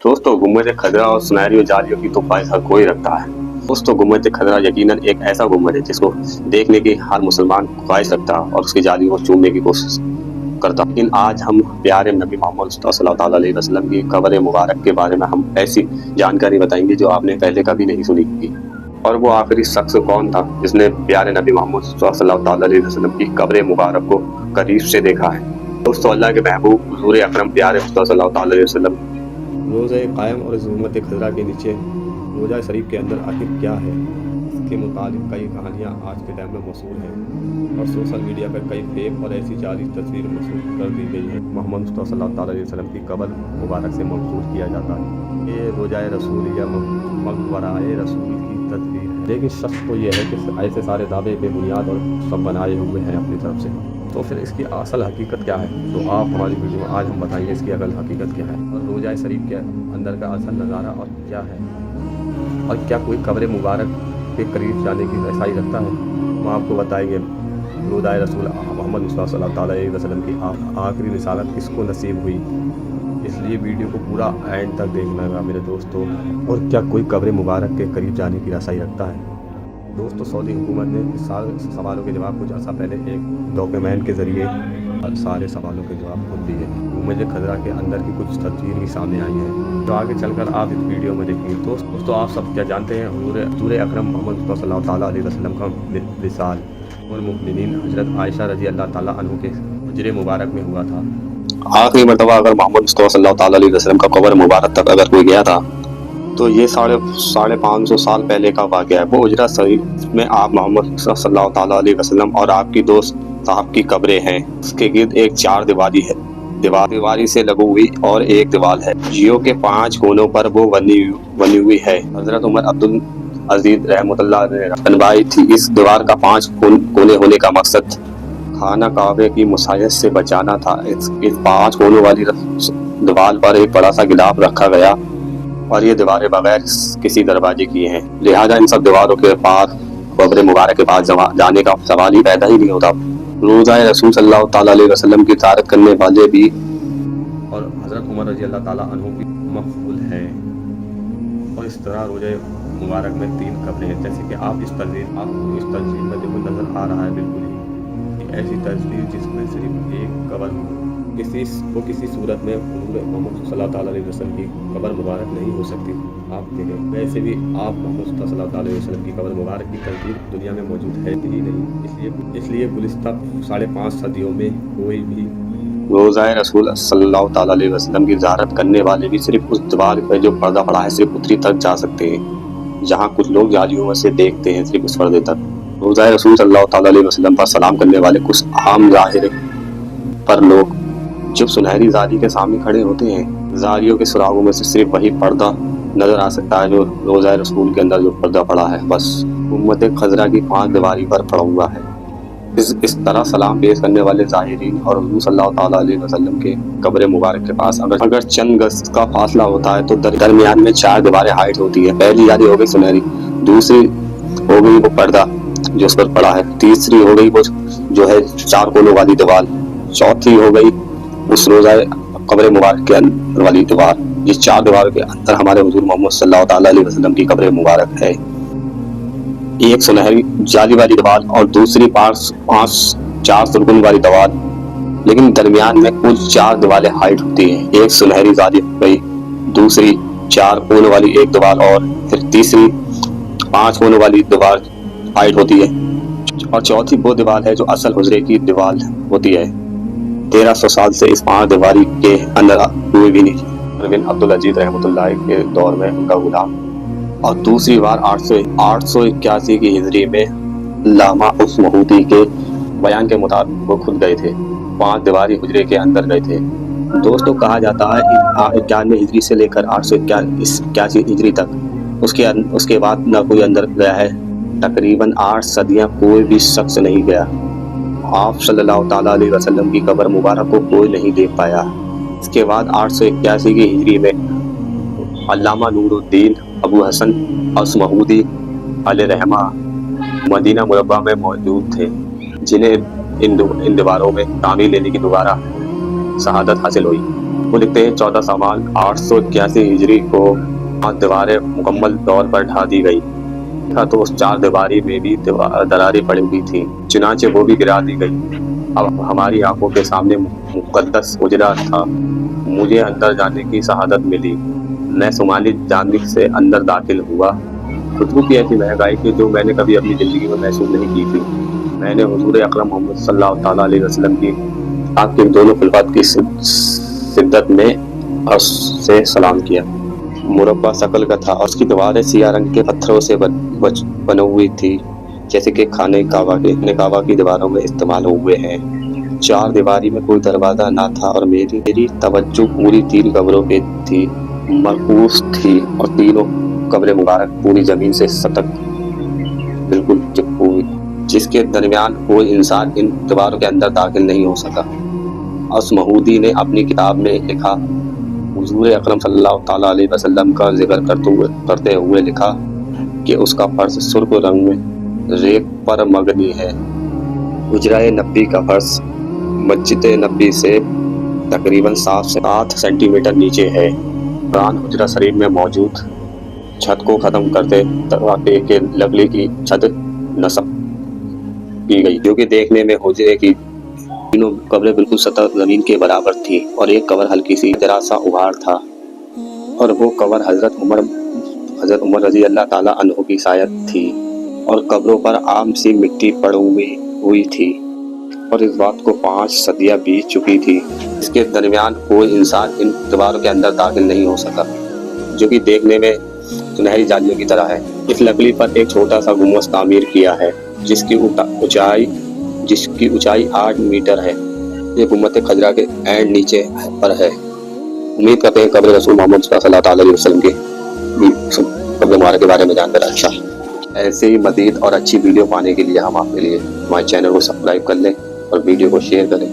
दोस्तों गुम्बद खजरा और सुनहरी और जालियों की तो ख्वाहिश हर कोई रखता है। दोस्तों गुम्बद खजरा यकीनन एक ऐसा गुम्बद है जिसको देखने की हर मुसलमान ख्वाहिश रखता है और उसकी जालियों को चूमने की कोशिश करता। लेकिन आज हम प्यारे नबी मोहम्मद सल्लल्लाहु अलैहि वसल्लम की कब्र मुबारक के बारे में हम ऐसी जानकारी बताएंगे जो आपने पहले कभी नहीं सुनी थी। और वो आखिरी शख्स कौन था जिसने प्यारे नबी मोहम्मद सल्लल्लाहु अलैहि वसल्लम की कब्र मुबारक को करीब से देखा है। दोस्तों अल्लाह के महबूब हुजूर अकरम प्यारे सल्लल्लाहु अलैहि वसल्लम रोज़ा क़ायम और गुम्बद खजरा के नीचे रोज़ा शरीफ के अंदर आखिर क्या है, इसके मुताबिक कई कहानियाँ आज के टाइम में मशहूर हैं और सोशल मीडिया पर कई फेक और ऐसी जाली तस्वीर मशहूर कर दी गई है। मोहम्मद सल्लल्लाहु अलैहि वसल्लम की कब्र मुबारक से मंसूर किया जाता है। ये रोज़ाए रसूल या मक़बराए रसूल की तस्वीर है, लेकिन सच तो ये है कि ऐसे सारे दावे बेबुनियाद और सब बनाए हुए हैं अपनी तरफ से। तो फिर इसकी असल हकीकत क्या है, तो आप हमारी वीडियो में आज हम बताएंगे इसकी असल हकीकत क्या है और रोज़ा शरीफ के अंदर का असल नज़ारा और क्या है, और क्या कोई कब्र मुबारक के करीब जाने की रसाई रखता है। हम आपको बताएंगे रोज़ा रसूल मोहम्मद सल्लल्लाहु अलैहि वसल्लम की आखिरी रिसालत किसको नसीब हुई, इसलिए वीडियो को पूरा एंड तक देखना है मेरे दोस्तों। और क्या कोई कब्र मुबारक के करीब जाने की रसाई रखता है। दोस्तों सऊदी हुकूमत ने इस सवालों के जवाब कुछ अर्सा पहले एक डॉक्यूमेंट के ज़रिए सारे सवालों के जवाब खुद दिए। गुम्बद खजरा के अंदर की कुछ तस्वीर भी सामने आई है तो आगे चलकर आप इस वीडियो में देखेंगे। दोस्तों आप सब क्या जानते हैं, हुजूर अकरम मोहम्मद सल्लल्लाहु अलैहि वसल्लम का विसाल और मुमिनीन हजरत आयशा रज़ी अल्लाह ताला अन्हा के हुजरे मुबारक में हुआ था। आखिरी मरतबा अगर मोहम्मद सल्लल्लाहु अलैहि वसल्लम का कब्र मुबारक तक अगर कोई गया था तो ये साढ़े 550 साल पहले का वाक़या है। वो हुजरा शरीफ में आप मोहम्मद सल्लल्लाहु अलैहि वसल्लम और आपकी दोस्त साहब की कब्रें हैं। उसके गिर्द एक 4 दीवारी है, दीवारी से लगू हुई और एक दीवार है जियो के 5 कोनों पर वो बनी हुई है। हजरत उमर अब्दुल अजीज रहमतुल्लाह ने बनवाई थी। इस दीवार का 5 कोने होने का मकसद खाना काबे की मुसायत से बचाना था। इस 5 कोनों वाली दीवार पर एक बड़ा सा गिलाफ रखा गया और ये दीवारें बगैर किसी दरवाजे की हैं, लिहाजा इन सब दीवारों के पास कब्र मुबारक के पास जाने का सवाल ही पैदा ही नहीं होता। रोज़ाए रसूल सल्लल्लाहु अलैहि वसल्लम की ज़ियारत करने वाले भी और हज़रत उमर रज़ी अल्लाह ताला अन्हु भी मक़बूल हैं। और इस तरह रोज़े मुबारक में 3 कब्रें हैं, जैसे कि आप इस तस्वीर में देखो नज़र आ रहा है बिल्कुल ही ऐसी तस्वीर जिसमें सिर्फ एक कब्र किसी सूरत में मोहम्मद सल्लल्लाहु अलैहि वसल्लम की कब्र मुबारक नहीं हो सकती। आप देखें वैसे भी आप मोहम्मद सल्लल्लाहु अलैहि वसल्लम की कब्र मुबारक की तस्वीर दुनिया में मौजूद है ही नहीं। इसलिए गुलिस्ता 5.5 सदियों में कोई भी रोज़ाए रसूल सल्लल्लाहु अलैहि वसल्लम की ज़ियारत करने वाले भी सिर्फ उस दीवार पर जो पर्दा पड़ा है सिर्फ उतरी तक जा सकते हैं जहाँ कुछ लोग जालियों में से देखते हैं, सिर्फ उस पर्दे तक। रोज़ाए रसूल सल्लल्लाहु अलैहि वसल्लम पर सलाम करने वाले कुछ आम ज़ाहिर पर लोग जब सुनहरी जाली के सामने खड़े होते हैं, जालियों के सुरागों में से सिर्फ वही पर्दा नजर आ सकता है जो रोज़ाए रसूल के अंदर जो पर्दा पड़ा है, बस गुम्बद खजरा की 5 दीवारी पर पड़ा हुआ है। इस तरह सलाम पेश करने वाले ज़ाहिरीन और हुज़ूर सल्लल्लाहु अलैहि वसल्लम के कब्र मुबारक के पास अगर चंद गज का फासला होता है तो दरमियान में 4 दीवारें हाइट होती है। पहली जाली हो गई सुनहरी, दूसरी हो गई वो पर्दा जो उस पर पड़ा है, तीसरी हो गई वो जो है 4 कोनों वाली दीवार, चौथी हो गई उस रोज़ाए कब्र मुबारक के अंदर वाली दीवार, जिस 4 दीवार के अंदर हमारे हुजूर मोहम्मद सल्लल्लाहु अलैहि वसल्लम की कब्र मुबारक है। एक सुनहरी जाली वाली दीवार और दूसरी 4 सुरगुन वाली दीवार, लेकिन दरमियान में कुल 4 दीवारें हाइट होती हैं। एक सुनहरी जाली हो गई, दूसरी 4 कोनों वाली एक दीवार और फिर तीसरी 5 कोनों वाली दीवार हाइट होती है और चौथी वो दीवार है जो असल हुजरे की दीवार होती है। 1300 साल से इस 5 दीवारी के अंदर हुए भी नहीं। अब्दुल अजीज रहमतुल्लाह के दौर में उनका गुलाम और दूसरी बार 881 की हिजरी में लामा उस महूदी के बयान के मुताबिक वो खुद गए थे, 5 दीवारी हुजरे के अंदर गए थे। दोस्तों कहा जाता है 91 हिजरी से लेकर 881 हिजरी तक उसके बाद न कोई अंदर गया है। तकरीबन 8 सदियां कोई भी शख्स नहीं गया। आप सल्लल्लाहु अलैहि वसल्लम की कब्र मुबारक को कोई नहीं देख पाया। इसके बाद 881 की हिजरी में अल्लामा नूरुद्दीन अबू हसन असमहूदी अलैहिर्रहमा मदीना मुरब्बा में मौजूद थे, जिन्हें इन दीवारों में तामीर लेने की दोबारा शहादत हासिल हुई। وہ لکھتے ہیں 14 सामान 881 हिजरी को 5 दीवारें मुकम्मल तौर पर ढा दी गई। देखा तो उस 4 दीवारी में भी दरारें पड़ी हुई थी, चुनाचे वो भी गिरा दी गई। अब हमारी आंखों के सामने मुकद्दस उजरा था। मुझे अंदर जाने की शहादत मिली। मैं शुमाली जानिब से अंदर दाखिल हुआ। खुशबू की ऐसी महक आई कि जो मैंने कभी अपनी ज़िंदगी में महसूस नहीं की थी। मैंने हुजूर अकरम मोहम्मद सल्लल्लाहु ताला अलैहि वसल्लम की आपके दोनों खिलफत की शिद्दत में अर्श से सलाम किया। मुरब्बा शक्ल का था और उसकी दीवारें सियाह रंग के पत्थरों से बनी हुई थी, जैसे कि खाने काबा की दीवारों में इस्तेमाल हुए हैं। 4 दीवारी में कोई दरवाज़ा ना था और मेरी तवज्जो पूरी 3 कब्रों पे थी, मरकूस थी, और तीनों कब्र मुबारक पूरी ज़मीन से सतक बिल्कुल चिपकी हुई, जिसके दरमियान कोई इंसान इन दीवारों के अंदर दाखिल नहीं हो सका। उस महूदी ने अपनी किताब में लिखा, हुजूर अकरम सल्लल्लाहु ताला अलैहि वसल्लम का जिक्र करते हुए लिखा कि उसका फर्श सुर्ख रंग में रेत पर मबनी है। हुजरा नबी का फर्श मस्जिद नबी से तकरीबन 7 सेंटीमीटर नीचे है। कुरान हुजरा शरीफ में मौजूद छत को ख़त्म करते दरवाजे के लकड़ी की छत नस्ब की गई, जो कि देखने में हुजरे की तीनों कब्रें बिल्कुल सतह ज़मीन के बराबर थी और एक कब्र हल्की सी जरा सा उभार था, और वो कब्र हज़रत उमर रज़ी अल्लाह ताला अन्हु की शायद थी, और कब्रों पर आम सी मिट्टी पड़ी हुई थी, और इस बात को 5 सदियाँ बीत चुकी थी। इसके दरमियान कोई इंसान इन दीवारों के अंदर दाखिल नहीं हो सका, जो कि देखने में सुनहरी जालियों की तरह है। इस लकड़ी पर एक छोटा सा गुम्बद तामीर किया है, जिसकी ऊंचाई 8 मीटर है। ये गुम्बद खजरा के एंड नीचे पर है। उम्मीद करते हैं कब्र रसूल मोहम्मद सल्लल्लाहु अलैहि वसल्लम के कब्र मुबारक के बारे में जानकर अच्छा। ऐसे ही मज़ीद और अच्छी वीडियो पाने के लिए हम आपके लिए हमारे चैनल को सब्सक्राइब कर लें और वीडियो को शेयर करें।